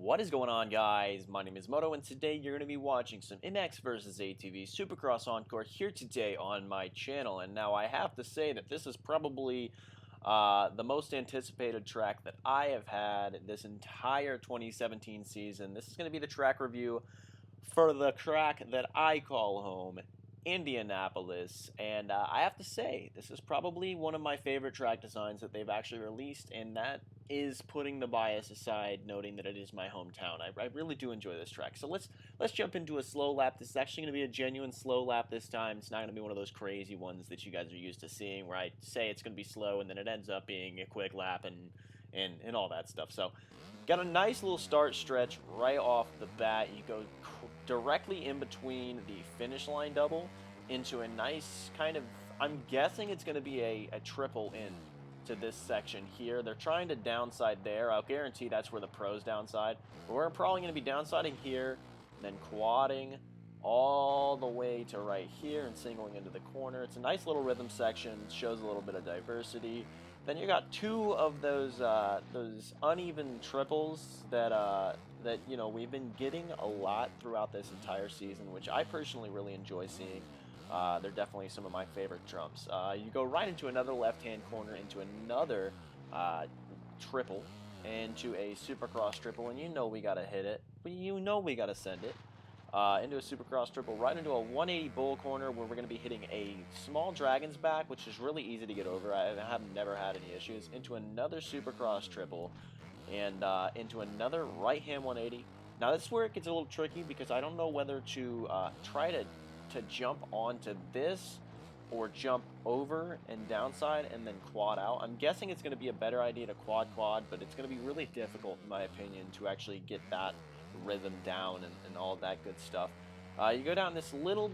What is going on, guys? My name is Moto, and today you're going to be watching some MX versus ATV Supercross Encore here today on my channel. And now I have to say that this is probably the most anticipated track that I have had this entire 2017 season. This is going to be the track review for the track that I call home, Indianapolis. And I have to say, this is probably one of my favorite track designs that they've actually released, and that is putting the bias aside, noting that it is my hometown. I really do enjoy this track. So let's jump into a slow lap. This is actually going to be a genuine slow lap this time. It's not going to be one of those crazy ones that you guys are used to seeing, where I say it's going to be slow and then it ends up being a quick lap and all that stuff. So got a nice little start stretch right off the bat. You go directly in between the finish line double into a nice kind of, I'm guessing it's going to be a triple in to this section here. They're trying to downside there. I'll guarantee that's where the pros downside. But we're probably going to be downsiding here, then quadding all the way to right here and singling into the corner. It's a nice little rhythm section, shows a little bit of diversity. Then you got two of those uneven triples that you know we've been getting a lot throughout this entire season, which I personally really enjoy seeing. They're definitely some of my favorite jumps. You go right into another left-hand corner, into another triple, into a Supercross triple, and you know we gotta hit it, but you know we gotta send it. Into a Supercross triple, right into a 180 bull corner where we're going to be hitting a small Dragon's back, which is really easy to get over. I have never had any issues. Into another Supercross triple, and into another right-hand 180. Now this is where it gets a little tricky, because I don't know whether to try to jump onto this or jump over and downside and then quad out. I'm guessing it's going to be a better idea to quad, but it's going to be really difficult, in my opinion, to actually get that rhythm down and all that good stuff. You go down this little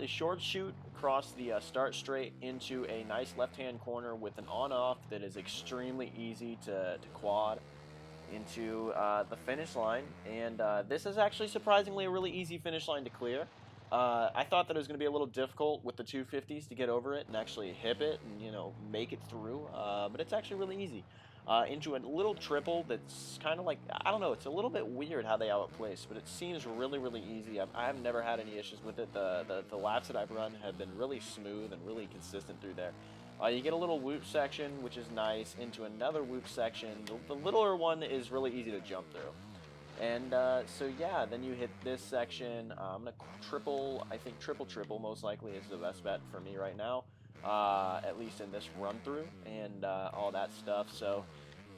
short shoot across the start straight into a nice left-hand corner with an on-off that is extremely easy to quad into the finish line. And this is actually surprisingly a really easy finish line to clear. I thought that it was going to be a little difficult with the 250s to get over it and actually hip it and, you know, make it through, but it's actually really easy. Into a little triple that's kind of like, I don't know, it's a little bit weird how they outplace, but it seems really, really easy. I've never had any issues with it. The laps that I've run have been really smooth and really consistent through there. You get a little whoop section, which is nice, into another whoop section. The littler one is really easy to jump through. And so yeah, then you hit this section. I'm going to triple, I think triple most likely is the best bet for me right now, at least in this run through and all that stuff. So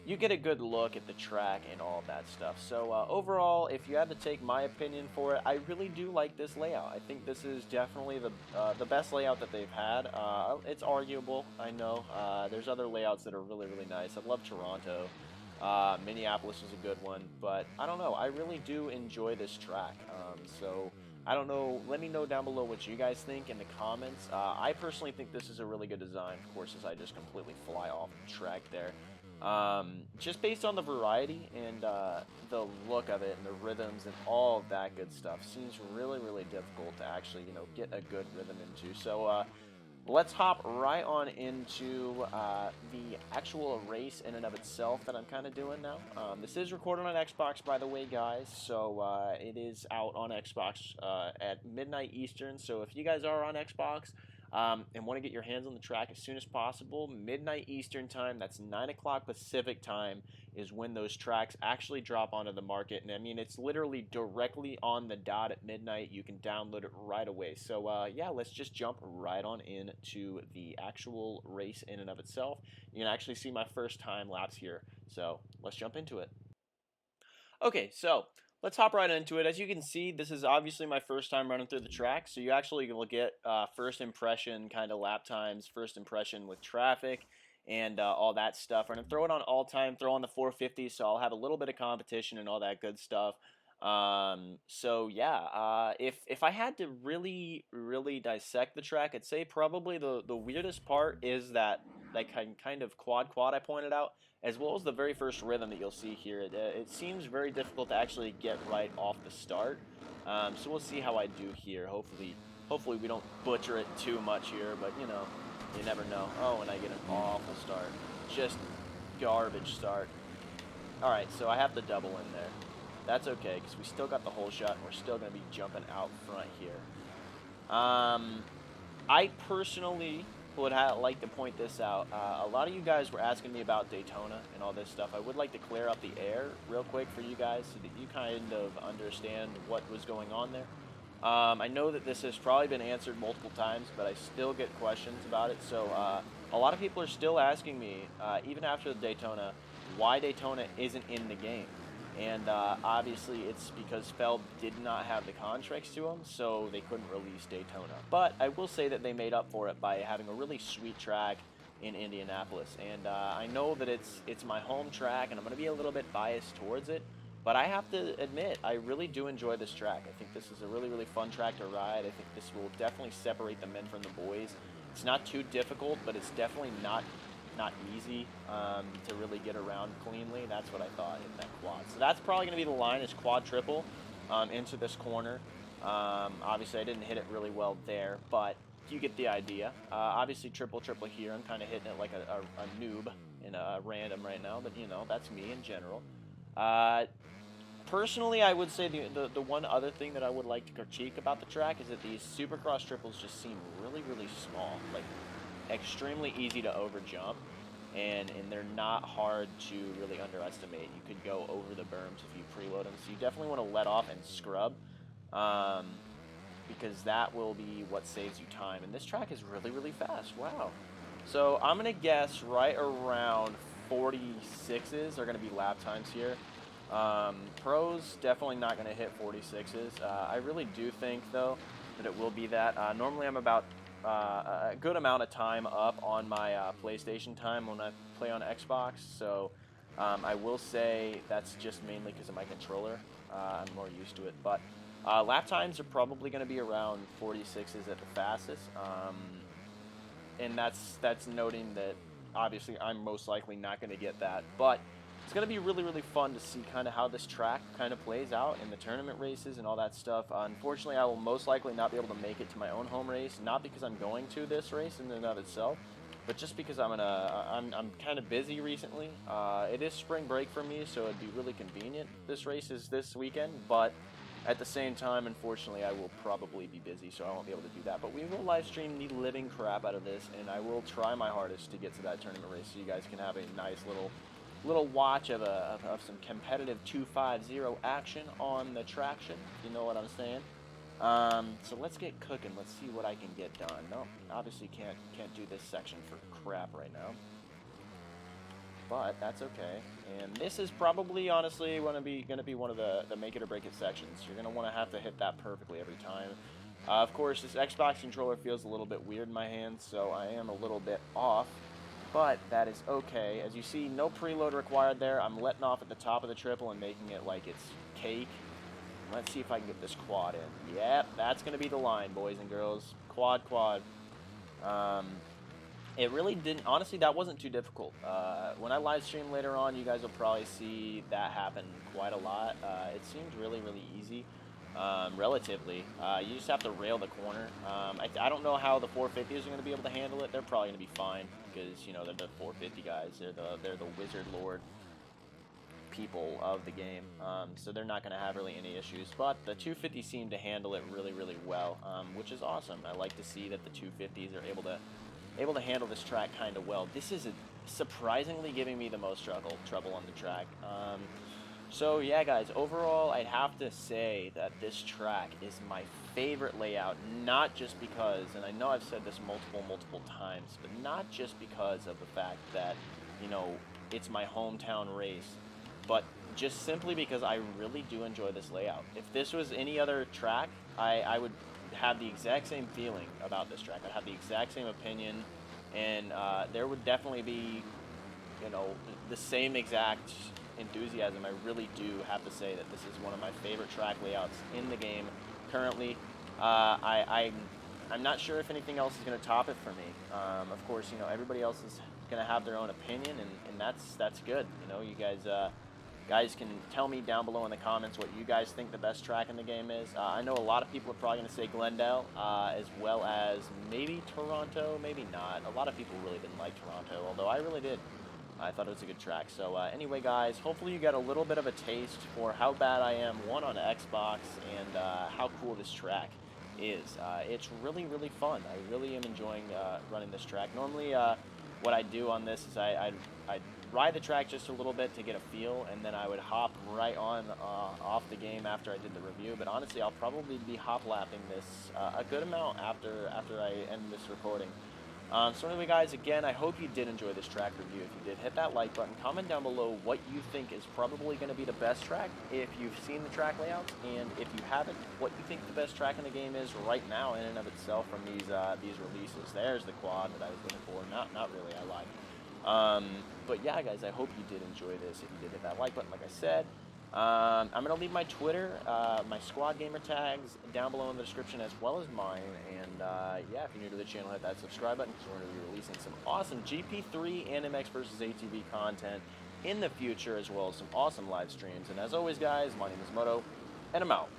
you get a good look at the track and all that stuff. So overall, if you had to take my opinion for it, I really do like this layout. I think this is definitely the best layout that they've had. It's arguable, I know. There's other layouts that are really, really nice. I love Toronto. Minneapolis is a good one, but I don't know. I really do enjoy this track. So I don't know. Let me know down below what you guys think in the comments. I personally think this is a really good design. Of course, as I just completely fly off the track there. Just based on the variety and the look of it and the rhythms and all of that good stuff, seems really, really difficult to actually, you know, get a good rhythm into. So let's hop right on into the actual race in and of itself that I'm kind of doing now. This is recorded on Xbox, by the way, guys, so it is out on Xbox at midnight Eastern. So if you guys are on Xbox and want to get your hands on the track as soon as possible, midnight Eastern time, that's 9 o'clock Pacific time, is when those tracks actually drop onto the market. And I mean, it's literally directly on the dot at midnight. You can download it right away. So yeah, let's just jump right on into the actual race in and of itself. You can actually see my first time laps here. So let's jump into it. Okay, so let's hop right into it. As you can see, this is obviously my first time running through the track, so you actually will get first impression kind of lap times, first impression with traffic, and all that stuff. I'm going to throw it on all time, throw on the 450, so I'll have a little bit of competition and all that good stuff. So yeah, if I had to really dissect the track, I'd say probably the weirdest part is that kind of quad I pointed out, as well as the very first rhythm that you'll see here. It seems very difficult to actually get right off the start. So we'll see how I do here. Hopefully we don't butcher it too much here, but you know, you never know. Oh, and I get an awful start. Just garbage start. Alright, so I have the double in there. that's okay, because we still got the hole shot, and we're still going to be jumping out front here. I personally would like to point this out. A lot of you guys were asking me about Daytona and all this stuff. I would like to clear up the air real quick for you guys so that you kind of understand what was going on there. I know that this has probably been answered multiple times, but I still get questions about it. So a lot of people are still asking me, even after the Daytona, why Daytona isn't in the game. And obviously it's because Feld did not have the contracts to him, so they couldn't release Daytona. But I will say that they made up for it by having a really sweet track in Indianapolis. And I know that it's my home track, and I'm going to be a little bit biased towards it. But I have to admit, I really do enjoy this track. I think this is a really, really fun track to ride. I think this will definitely separate the men from the boys. It's not too difficult, but it's definitely not easy to really get around cleanly. That's what I thought in that quad. So that's probably going to be the line, is quad triple into this corner. Obviously, I didn't hit it really well there, but you get the idea. Obviously, triple here. I'm kind of hitting it like a noob in a random right now, but, you know, that's me in general. Personally, I would say the one other thing that I would like to critique about the track is that these Supercross triples just seem really, really small. Like, extremely easy to overjump, and they're not hard to really underestimate. You could go over the berms if you preload them, so you definitely want to let off and scrub, because that will be what saves you time. And this track is really, really fast. Wow. So I'm going to guess right around 46s are going to be lap times here. Pros definitely not going to hit 46s. I really do think, though, that it will be that. Normally I'm about a good amount of time up on my PlayStation time when I play on Xbox, so I will say that's just mainly because of my controller. I'm more used to it, but lap times are probably going to be around 46s at the fastest, and that's noting that obviously I'm most likely not going to get that, but it's going to be really, really fun to see kind of how this track kind of plays out in the tournament races and all that stuff. Unfortunately, I will most likely not be able to make it to my own home race, not because I'm going to this race in and of itself, but just because I'm kind of busy recently. It is spring break for me, so it'd be really convenient. This race is this weekend, but at the same time, unfortunately, I will probably be busy, so I won't be able to do that. But we will live stream the living crap out of this, and I will try my hardest to get to that tournament race so you guys can have a nice little watch of some competitive 250 action on the traction, you know what I'm saying. So let's get cooking. Let's see what I can get done. No, obviously can't do this section for crap right now, but that's okay. And this is probably honestly going to be one of the make it or break it sections. You're going to have to hit that perfectly every time. Of course, this Xbox controller feels a little bit weird in my hands, so I am a little bit off. But that is okay. As you see, no preload required there. I'm letting off at the top of the triple and making it like it's cake. Let's see if I can get this quad in. Yep, that's going to be the line, boys and girls. Quad. It really didn't... Honestly, that wasn't too difficult. When I live stream later on, you guys will probably see that happen quite a lot. It seemed really, really easy. Relatively. You just have to rail the corner. I don't know how the 450s are going to be able to handle it. They're probably going to be fine because, you know, they're the 450 guys. They're the Wizard Lord people of the game, so they're not going to have really any issues. But the 250 seem to handle it really, really well, which is awesome. I like to see that the 250s are able to handle this track kind of well. This is surprisingly giving me the most trouble on the track. So yeah, guys, overall, I'd have to say that this track is my favorite layout, not just because, and I know I've said this multiple times, but not just because of the fact that, you know, it's my hometown race, but just simply because I really do enjoy this layout. If this was any other track, I would have the exact same feeling about this track. I'd have the exact same opinion, and there would definitely be, you know, the same exact enthusiasm. I really do have to say that this is one of my favorite track layouts in the game currently. I'm not sure if anything else is going to top it for me. Of course, you know, everybody else is going to have their own opinion, and that's good. You know, you guys can tell me down below in the comments what you guys think the best track in the game is. I know a lot of people are probably going to say Glendale, as well as maybe Toronto, maybe not. A lot of people really didn't like Toronto, although I really did. I thought it was a good track. So anyway, guys, hopefully you got a little bit of a taste for how bad I am, one, on Xbox, and how cool this track is. It's really, really fun. I really am enjoying running this track. Normally, what I do on this is I'd ride the track just a little bit to get a feel, and then I would hop right on off the game after I did the review. But honestly, I'll probably be hop lapping this a good amount after I end this recording. So anyway, guys, again, I hope you did enjoy this track review. If you did, hit that like button. Comment down below what you think is probably going to be the best track if you've seen the track layouts, and if you haven't, what you think the best track in the game is right now in and of itself from these releases. There's the quad that I was looking for. Not really, I lied. But yeah, guys, I hope you did enjoy this. If you did, hit that like button, like I said. I'm going to leave my Twitter, my squad gamer tags down below in the description, as well as mine. And yeah, if you're new to the channel, hit that subscribe button, because we're going to be releasing some awesome GP3 and MX versus ATV content in the future, as well as some awesome live streams. And as always, guys, my name is Moto, and I'm out.